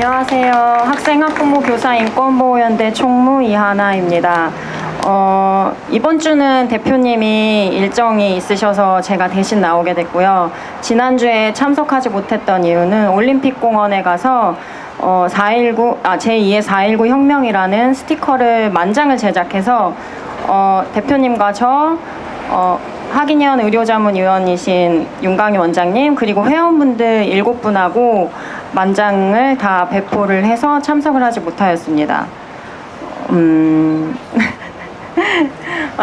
안녕하세요. 학생학부모 교사인권보호연대 총무 이하나입니다. 이번 주는 대표님이 일정이 있으셔서 제가 대신 나오게 됐고요. 지난주에 참석하지 못했던 이유는 올림픽공원에 가서 제2의 4.19 혁명이라는 스티커를 만장을 제작해서 대표님과 저 하기년 의료자문위원이신 윤강희 원장님 그리고 회원분들 7분하고 만장을 다 배포를 해서 참석을 하지 못하였습니다.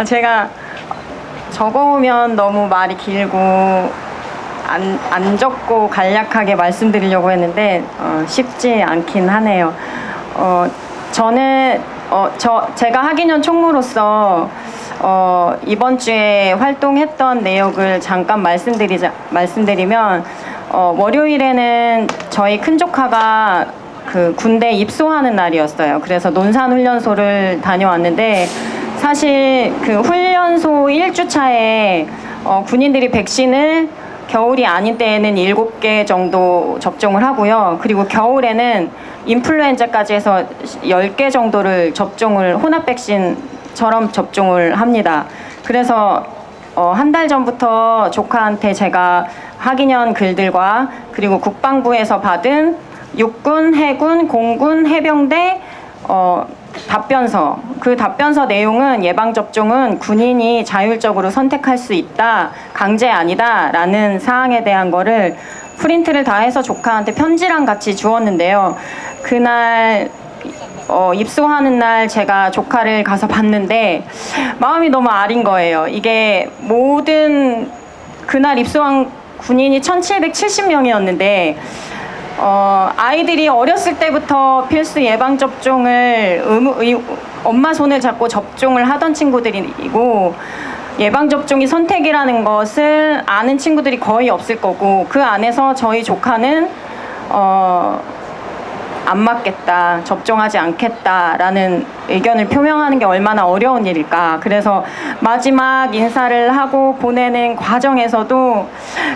제가 적어오면 너무 말이 길고 안 적고 간략하게 말씀드리려고 했는데 쉽지 않긴 하네요. 제가 하기년 총무로서 이번 주에 활동했던 내역을 잠깐 말씀드리면 월요일에는 저희 큰 조카가 그 군대 입소하는 날이었어요. 그래서 논산훈련소를 다녀왔는데 사실 그 훈련소 1주차에 군인들이 백신을 겨울이 아닌 때에는 7개 정도 접종을 하고요. 그리고 겨울에는 인플루엔자까지 해서 10개 정도를 혼합 백신처럼 접종을 합니다. 그래서 한 달 전부터 조카한테 제가 하기년 글들과 그리고 국방부에서 받은 육군, 해군, 공군, 해병대 답변서, 그 답변서 내용은 예방접종은 군인이 자율적으로 선택할 수 있다, 강제 아니다 라는 사항에 대한 거를 프린트를 다 해서 조카한테 편지랑 같이 주었는데요. 그날 입소하는 날 제가 조카를 가서 봤는데 마음이 너무 아린 거예요. 이게 모든 그날 입소한 군인이 1770명이었는데 아이들이 어렸을 때부터 필수 예방접종을 엄마 손을 잡고 접종을 하던 친구들이고 예방접종이 선택이라는 것을 아는 친구들이 거의 없을 거고 그 안에서 저희 조카는 안 맞겠다, 접종하지 않겠다라는 의견을 표명하는 게 얼마나 어려운 일일까. 그래서 마지막 인사를 하고 보내는 과정에서도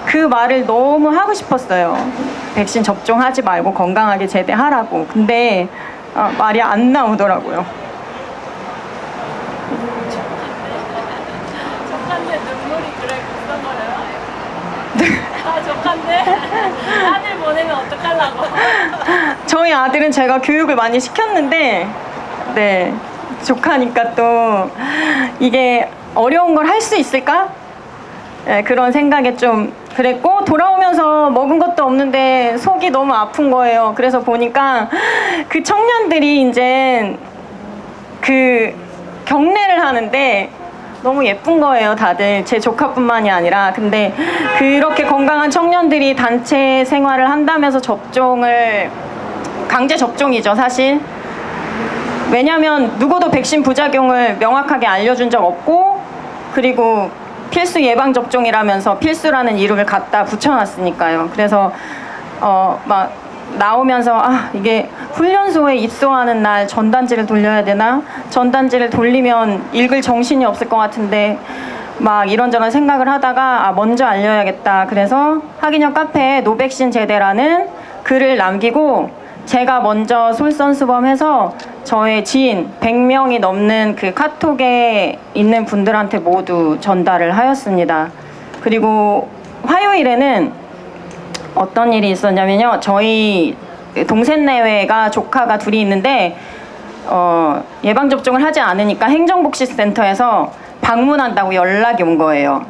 그 말을 너무 하고 싶었어요. 백신 접종하지 말고 건강하게 제대하라고. 근데 말이 안 나오더라고요. 조카인데 눈물이 그래 굳어버려요? 조카인데 아들 보내면 어떡하려고? 저희 아들은 제가 교육을 많이 시켰는데 네, 조카니까 또 이게 어려운 걸 할 수 있을까? 네, 그런 생각에 좀 그랬고 돌아오면서 먹은 것도 없는데 속이 너무 아픈 거예요. 그래서 보니까 그 청년들이 이제 그 경례를 하는데 너무 예쁜 거예요, 다들. 제 조카뿐만이 아니라. 근데 그렇게 건강한 청년들이 단체 생활을 한다면서 강제 접종이죠, 사실. 왜냐면 누구도 백신 부작용을 명확하게 알려준 적 없고 그리고 필수 예방접종이라면서 필수라는 이름을 갖다 붙여놨으니까요. 그래서 막 나오면서 이게 훈련소에 입소하는 날 전단지를 돌려야 되나? 전단지를 돌리면 읽을 정신이 없을 것 같은데 막 이런저런 생각을 하다가 먼저 알려야겠다. 그래서 하기년 카페에 노백신 제대라는 글을 남기고 제가 먼저 솔선수범해서 저의 지인 100명이 넘는 그 카톡에 있는 분들한테 모두 전달을 하였습니다. 그리고 화요일에는 어떤 일이 있었냐면요. 저희 동생 내외가 조카가 둘이 있는데 예방접종을 하지 않으니까 행정복지센터에서 방문한다고 연락이 온 거예요.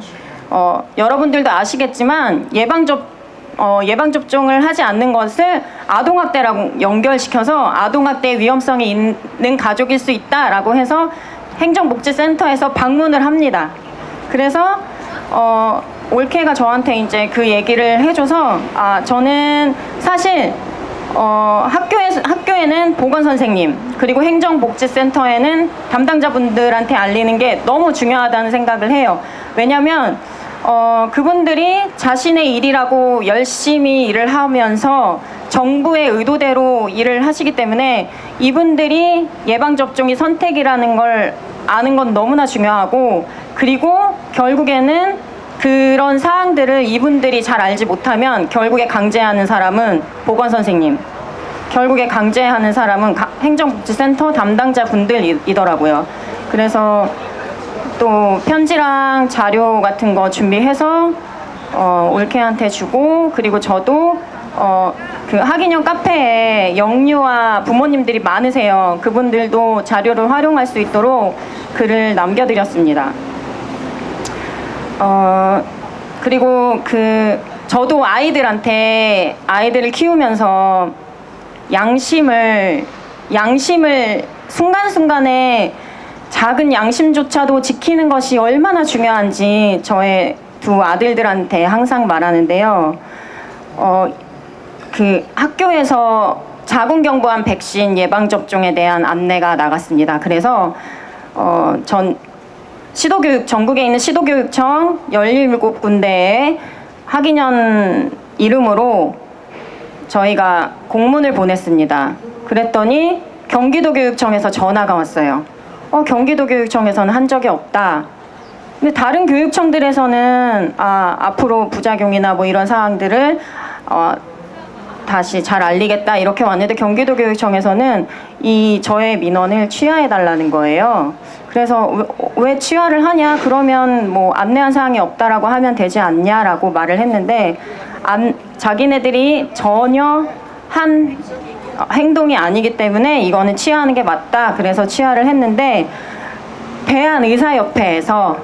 여러분들도 아시겠지만 예방접종을 하지 않는 것을 아동학대라고 연결시켜서 아동학대 위험성이 있는 가족일 수 있다라고 해서 행정복지센터에서 방문을 합니다. 그래서 올케가 저한테 이제 그 얘기를 해줘서 저는 사실 학교에는 보건선생님 그리고 행정복지센터에는 담당자분들한테 알리는 게 너무 중요하다는 생각을 해요. 왜냐면 그분들이 자신의 일이라고 열심히 일을 하면서 정부의 의도대로 일을 하시기 때문에 이분들이 예방접종이 선택이라는 걸 아는 건 너무나 중요하고 그리고 결국에는 그런 사항들을 이분들이 잘 알지 못하면 결국에 강제하는 사람은 보건선생님, 결국에 강제하는 사람은 행정복지센터 담당자 분들이더라고요. 그래서 또 편지랑 자료 같은 거 준비해서 올케한테 주고, 그리고 저도 그 학인형 카페에 영유아 부모님들이 많으세요. 그분들도 자료를 활용할 수 있도록 글을 남겨드렸습니다. 그리고 저도 아이들을 키우면서 양심을 순간순간에 작은 양심조차도 지키는 것이 얼마나 중요한지 저의 두 아들들한테 항상 말하는데요. 그 학교에서 자궁경부암 백신 예방접종에 대한 안내가 나갔습니다. 그래서 전국에 있는 시도교육청 17군데에 학인현 이름으로 저희가 공문을 보냈습니다. 그랬더니 경기도교육청에서 전화가 왔어요. 경기도교육청에서는 한 적이 없다. 근데 다른 교육청들에서는 앞으로 부작용이나 뭐 이런 사항들을 다시 잘 알리겠다 이렇게 왔는데, 경기도교육청에서는 저의 민원을 취하해달라는 거예요. 그래서 왜 취하를 하냐, 그러면 뭐 안내한 사항이 없다라고 하면 되지 않냐라고 말을 했는데, 자기네들이 전혀 한 행동이 아니기 때문에 이거는 취하하는 게 맞다, 그래서 취하를 했는데, 대한의사협회에서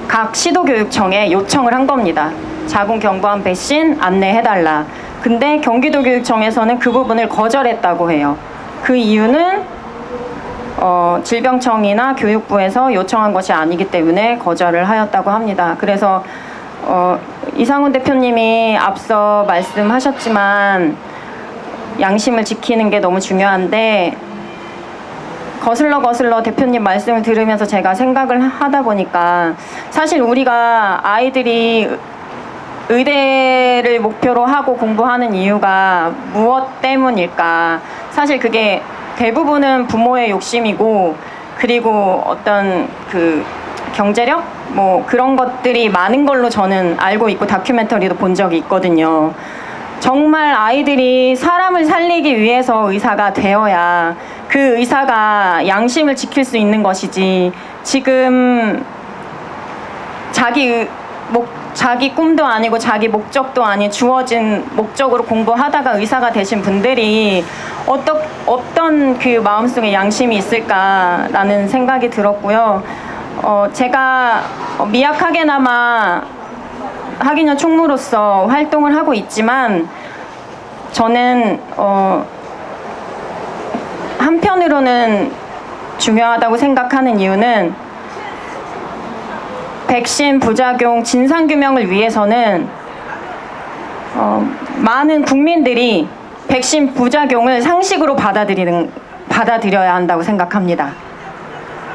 각 시도교육청에 요청을 한 겁니다. 자궁경부암 백신 안내해달라. 근데 경기도교육청에서는 그 부분을 거절했다고 해요. 그 이유는 질병청이나 교육부에서 요청한 것이 아니기 때문에 거절을 하였다고 합니다. 그래서 이상훈 대표님이 앞서 말씀하셨지만 양심을 지키는 게 너무 중요한데, 거슬러 대표님 말씀을 들으면서 제가 생각을 하다 보니까, 사실 우리가 아이들이 의대를 목표로 하고 공부하는 이유가 무엇 때문일까? 사실 그게 대부분은 부모의 욕심이고, 그리고 어떤 그 경제력? 뭐 그런 것들이 많은 걸로 저는 알고 있고, 다큐멘터리도 본 적이 있거든요. 정말 아이들이 사람을 살리기 위해서 의사가 되어야 그 의사가 양심을 지킬 수 있는 것이지, 지금 자기 꿈도 아니고 자기 목적도 아닌 주어진 목적으로 공부하다가 의사가 되신 분들이 어떤 그 마음속에 양심이 있을까라는 생각이 들었고요. 제가 미약하게나마 학인현 총무로서 활동을 하고 있지만, 저는 한편으로는 중요하다고 생각하는 이유는, 백신 부작용 진상규명을 위해서는 많은 국민들이 백신 부작용을 상식으로 받아들여야 한다고 생각합니다.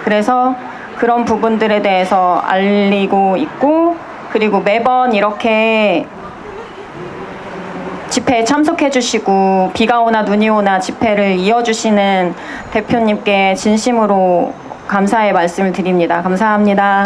그래서 그런 부분들에 대해서 알리고 있고, 그리고 매번 이렇게 집회에 참석해 주시고 비가 오나 눈이 오나 집회를 이어주시는 대표님께 진심으로 감사의 말씀을 드립니다. 감사합니다.